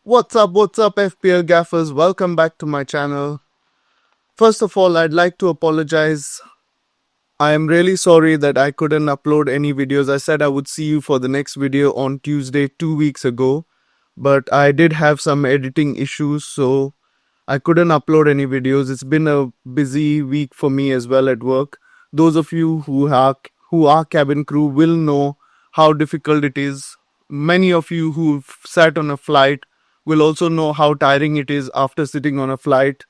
What's up, FPL gaffers? Welcome back to my channel. First of all, I'd like to apologize. I am really sorry that I couldn't upload any videos. I said I would see you for the next video on Tuesday 2 weeks ago, but I did have some editing issues, so I couldn't upload any videos. It's been a busy week for me as well at work. Those of you who are cabin crew will know how difficult it is. Many of you who've sat on a flight will also know how tiring it is after sitting on a flight,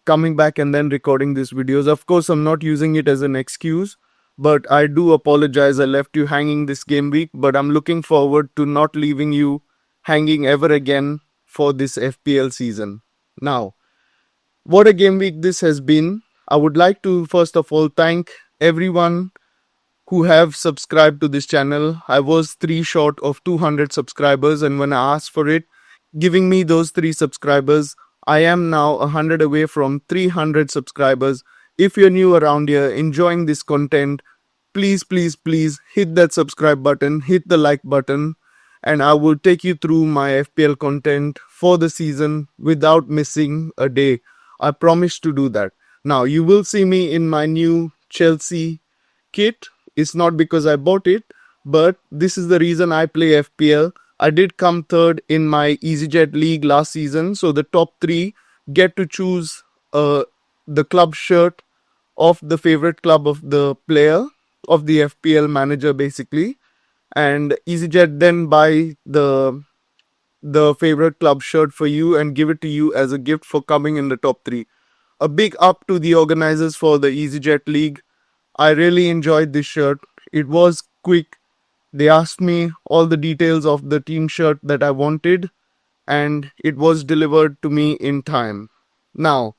coming back and then recording these videos. Of course, I'm not using it as an excuse, but I do apologize I left you hanging this game week, but I'm looking forward to not leaving you hanging ever again for this FPL season. Now, what a game week this has been. I would like to first of all thank everyone who have subscribed to this channel. I was 3 short of 200 subscribers, and when I asked for it, giving me those 3 subscribers, I am now 100 away from 300 subscribers. If you're new around here, enjoying this content, please hit that subscribe button, hit the like button, and I will take you through my FPL content for the season without missing a day. I promise to do that. Now, you will see me in my new Chelsea kit. It's not because I bought it, but this is the reason I play FPL. I did come third in my EasyJet League last season, so the top 3 get to choose the club shirt of the favorite club of the player, of the FPL manager basically, and EasyJet then buy the favorite club shirt for you and give it to you as a gift for coming in the top 3. A big up to the organizers for the EasyJet League. I really enjoyed this shirt. It was quick. They asked me all the details of the team shirt that I wanted, and it was delivered to me in time. Now,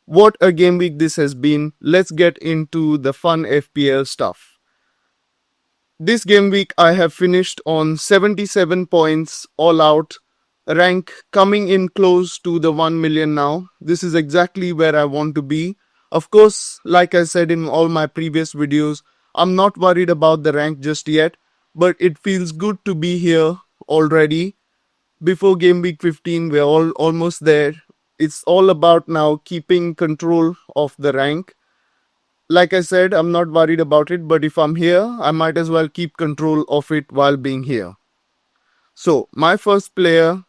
what a game week this has been. Let's get into the fun FPL stuff. This game week I have finished on 77 points all out, rank coming in close to the 1 million now. This is exactly where I want to be. Of course, like I said in all my previous videos, I'm not worried about the rank just yet, but it feels good to be here already. Before game week 15, we're almost there. It's all about now keeping control of the rank. Like I said, I'm not worried about it, but if I'm here, I might as well keep control of it while being here. So, my first player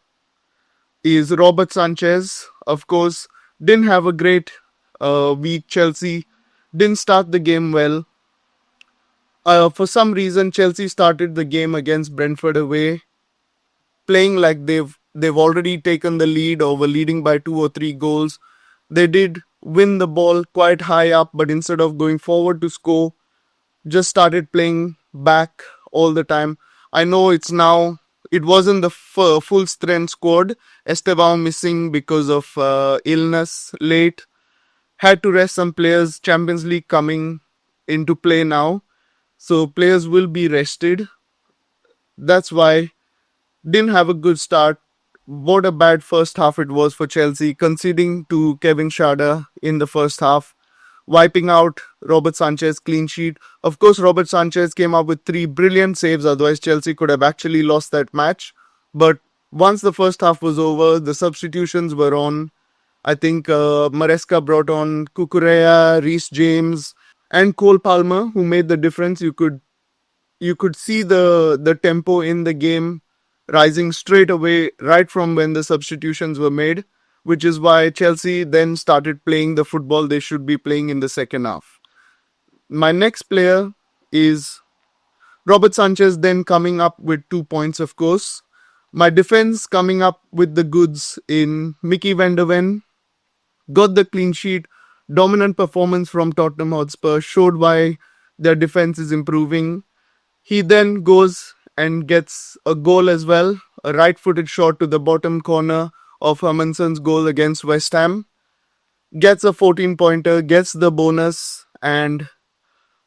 is Robert Sanchez. Of course, didn't have a great week. Chelsea didn't start the game well. For some reason, Chelsea started the game against Brentford away, playing like they've already taken the lead or were leading by 2 or 3 goals. They did win the ball quite high up, but instead of going forward to score, just started playing back all the time. I know it wasn't the full strength squad. Esteban missing because of illness late. Had to rest some players. Champions League coming into play now, so players will be rested. That's why didn't have a good start. What a bad first half it was for Chelsea, conceding to Kevin Schade in the first half, wiping out Robert Sanchez clean sheet. Of course, Robert Sanchez came up with 3 brilliant saves, otherwise Chelsea could have actually lost that match. But once the first half was over, the substitutions were on. I think Maresca brought on Cucurella, Reece James, and Cole Palmer, who made the difference. You could see the tempo in the game rising straight away right from when the substitutions were made, which is why Chelsea then started playing the football they should be playing in the second half. My next player is Robert Sanchez, then coming up with 2 points, of course. My defense coming up with the goods in Mickey van der Ven. Got the clean sheet. Dominant performance from Tottenham Hotspur showed why their defense is improving. He then goes and gets a goal as well, a right-footed shot to the bottom corner of Hermansen's goal against West Ham. Gets a 14-pointer, gets the bonus, and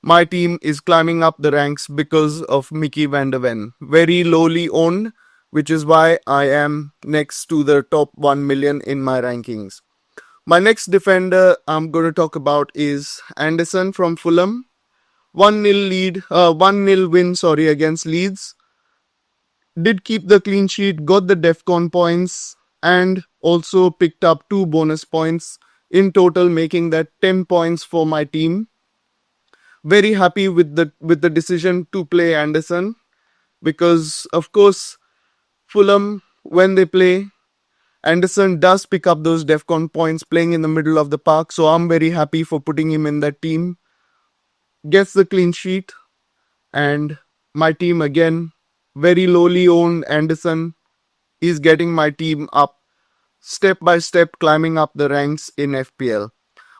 my team is climbing up the ranks because of Mickey van der Ven. Very lowly owned, which is why I am next to the top 1 million in my rankings. My next defender I'm going to talk about is Anderson from Fulham. 1-0 win against Leeds. Did keep the clean sheet, got the DEFCON points. and also picked up 2 bonus points, in total making that 10 points for my team. Very happy with the decision to play Anderson, because of course Fulham, when they play, Anderson does pick up those DEFCON points playing in the middle of the park, so I'm very happy for putting him in that team. Gets the clean sheet, and my team again, very lowly owned Anderson, is getting my team up step by step, climbing up the ranks in FPL.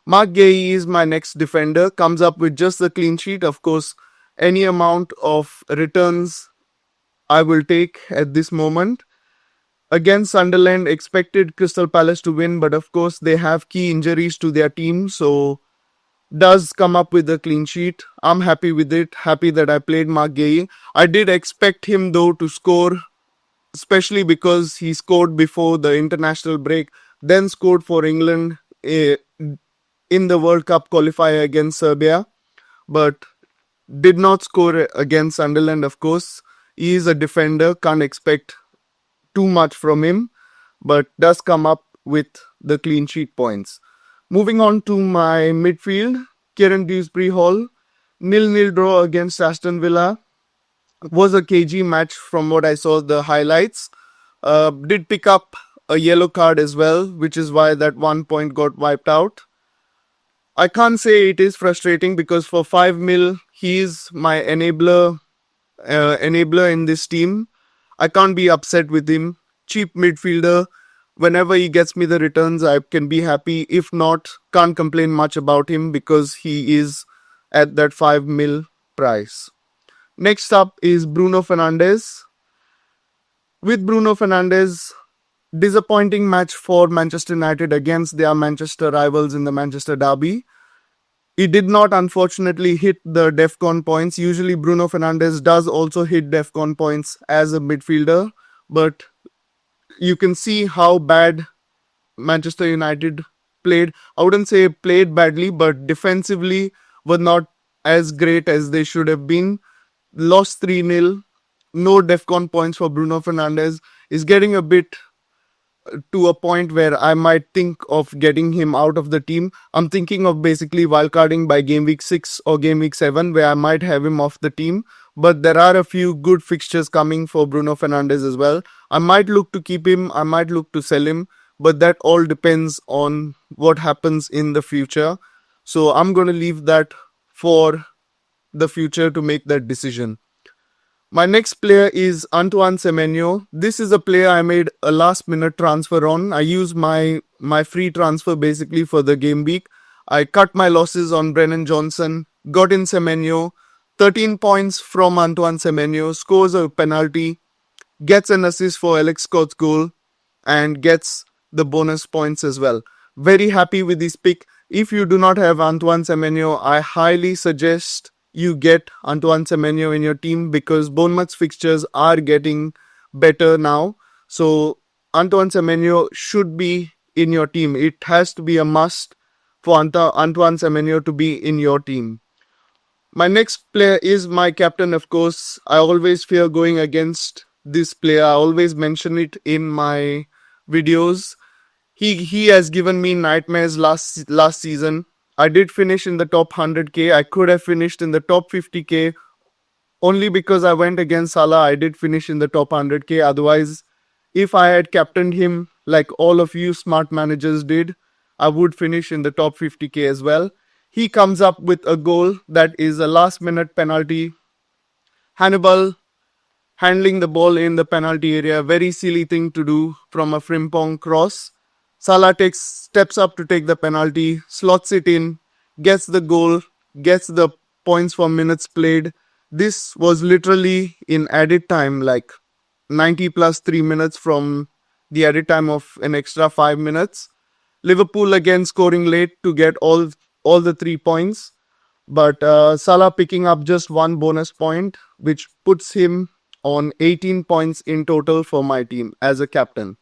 Mark Gay is my next defender, comes up with just the clean sheet. Of course, any amount of returns I will take at this moment. Against Sunderland, expected Crystal Palace to win, but of course they have key injuries to their team, so does come up with a clean sheet. I'm happy with it, happy that I played Mark Gay. I did expect him though to score, especially because he scored before the international break, then scored for England in the World Cup qualifier against Serbia, but did not score against Sunderland, of course. He is a defender, can't expect too much from him, but does come up with the clean sheet points. Moving on to my midfield, Kieran Dewsbury-Hall, 0-0 draw against Aston Villa. Was a KG match from what I saw the highlights. Did pick up a yellow card as well, which is why that 1 point got wiped out. I can't say it is frustrating because for 5 mil, he is my enabler in this team. I can't be upset with him. Cheap midfielder. Whenever he gets me the returns, I can be happy. If not, can't complain much about him because he is at that 5 mil price. Next up is Bruno Fernandes. With Bruno Fernandes, disappointing match for Manchester United against their Manchester rivals in the Manchester derby. He did not unfortunately hit the DEFCON points. Usually Bruno Fernandes does also hit DEFCON points as a midfielder, but you can see how bad Manchester United played. I wouldn't say played badly, but defensively were not as great as they should have been. Lost 3-0. No DEFCON points for Bruno Fernandes. Is getting a bit to a point where I might think of getting him out of the team. I'm thinking of basically wildcarding by game week 6 or game week 7, where I might have him off the team. But there are a few good fixtures coming for Bruno Fernandes as well. I might look to keep him, I might look to sell him, but that all depends on what happens in the future. So I'm going to leave that for the future to make that decision. My next player is Antoine Semenyo. This is a player I made a last minute transfer on. I used my free transfer basically for the game week. I cut my losses on Brennan Johnson, got in Semenyo, 13 points from Antoine Semenyo, scores a penalty, gets an assist for Alex Scott's goal, and gets the bonus points as well. Very happy with this pick. If you do not have Antoine Semenyo, I highly suggest you get Antoine Semenyo in your team because Bournemouth's fixtures are getting better now. So Antoine Semenyo should be in your team. It has to be a must for Antoine Semenyo to be in your team. My next player is my captain, of course. I always fear going against this player. I always mention it in my videos. He has given me nightmares last season. I did finish in the top 100k. I could have finished in the top 50k. Only because I went against Salah, I did finish in the top 100k. Otherwise, if I had captained him like all of you smart managers did, I would finish in the top 50k as well. He comes up with a goal that is a last minute penalty. Hannibal handling the ball in the penalty area, very silly thing to do from a Frimpong cross. Salah steps up to take the penalty, slots it in, gets the goal, gets the points for minutes played. This was literally in added time, like 90 plus 3 minutes from the added time of an extra 5 minutes. Liverpool again scoring late to get all the 3 points. But Salah picking up just 1 bonus point, which puts him on 18 points in total for my team as a captain.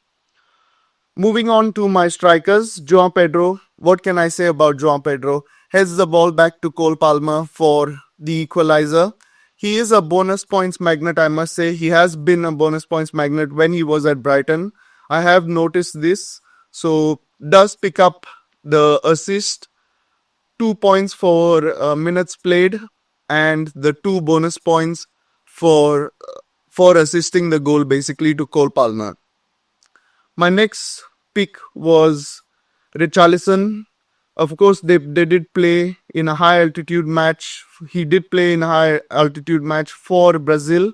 Moving on to my strikers, João Pedro. What can I say about João Pedro? Heads the ball back to Cole Palmer for the equalizer. He is a bonus points magnet, I must say. He has been a bonus points magnet when he was at Brighton. I have noticed this. So does pick up the assist, 2 points for minutes played, and the 2 bonus points for assisting the goal basically to Cole Palmer. My next pick was Richarlison. Of course, they did play in a high altitude match. He did play in a high altitude match for Brazil,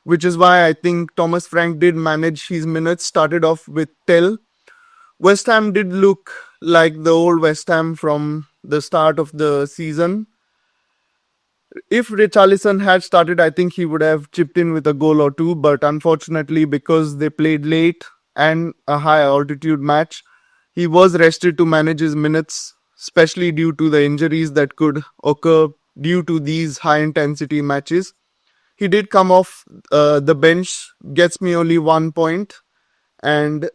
which is why I think Thomas Frank did manage his minutes. Started off with Tell. West Ham did look like the old West Ham from the start of the season. If Richarlison had started, I think he would have chipped in with a goal or two, but unfortunately, because they played late and a high altitude match, he was rested to manage his minutes, especially due to the injuries that could occur due to these high intensity matches. He did come off the bench, gets me only 1 point, and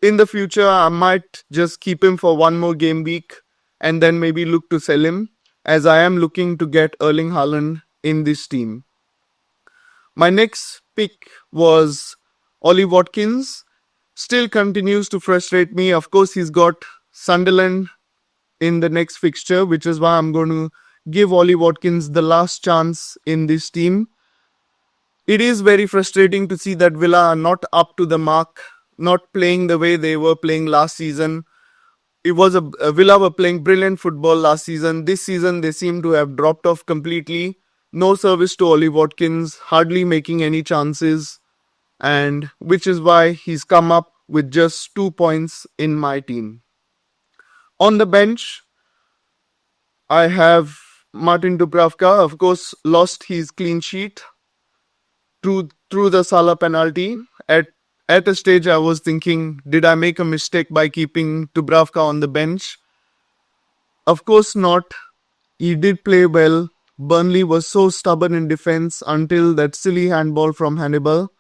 in the future, I might just keep him for one more game week and then maybe look to sell him, as I am looking to get Erling Haaland in this team. My next pick was Ollie Watkins. Still continues to frustrate me. Of course, he's got Sunderland in the next fixture, which is why I'm going to give Ollie Watkins the last chance in this team. It is very frustrating to see that Villa are not up to the mark, not playing the way they were playing last season. It was a Villa were playing brilliant football last season. This season they seem to have dropped off completely. No service to Ollie Watkins, hardly making any chances, and which is why he's come up with just 2 points in my team. On the bench, I have Martin Dubravka. Of course, lost his clean sheet through the Salah penalty. At a stage, I was thinking, did I make a mistake by keeping Dubravka on the bench? Of course not. He did play well. Burnley was so stubborn in defense until that silly handball from Hannibal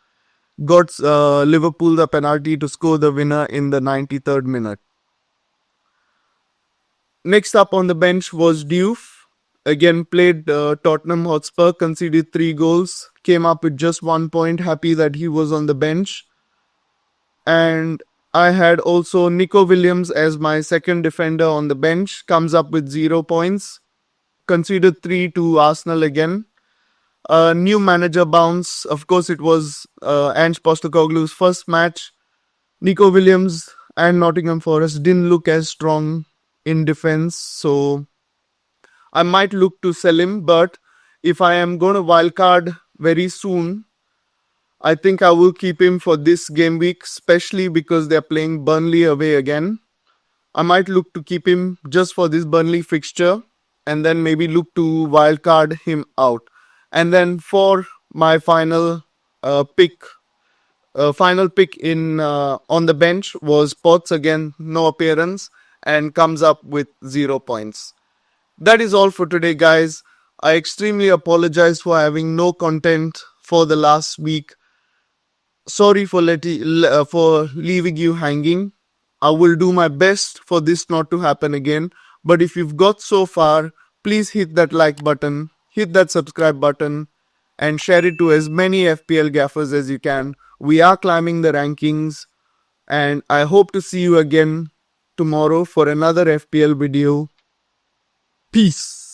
got Liverpool the penalty to score the winner in the 93rd minute. Next up on the bench was Diouf. Again, played Tottenham Hotspur, conceded 3 goals, came up with just 1 point, happy that he was on the bench. And I had also Nico Williams as my second defender on the bench, comes up with 0 points, conceded 3 to Arsenal again. New manager bounce. Of course, it was Ange Postecoglou's first match. Nico Williams and Nottingham Forest didn't look as strong in defense, so I might look to sell him. But if I am going to wildcard very soon, I think I will keep him for this game week, especially because they're playing Burnley away again. I might look to keep him just for this Burnley fixture and then maybe look to wildcard him out. And then for my final pick in on the bench was Potts. Again, no appearance, and comes up with 0 points. That is all for today, guys. I extremely apologize for having no content for the last week. Sorry for leaving you hanging. I will do my best for this not to happen again. But if you've got so far, please hit that like button, hit that subscribe button, and share it to as many FPL gaffers as you can. We are climbing the rankings, and I hope to see you again tomorrow for another FPL video. Peace.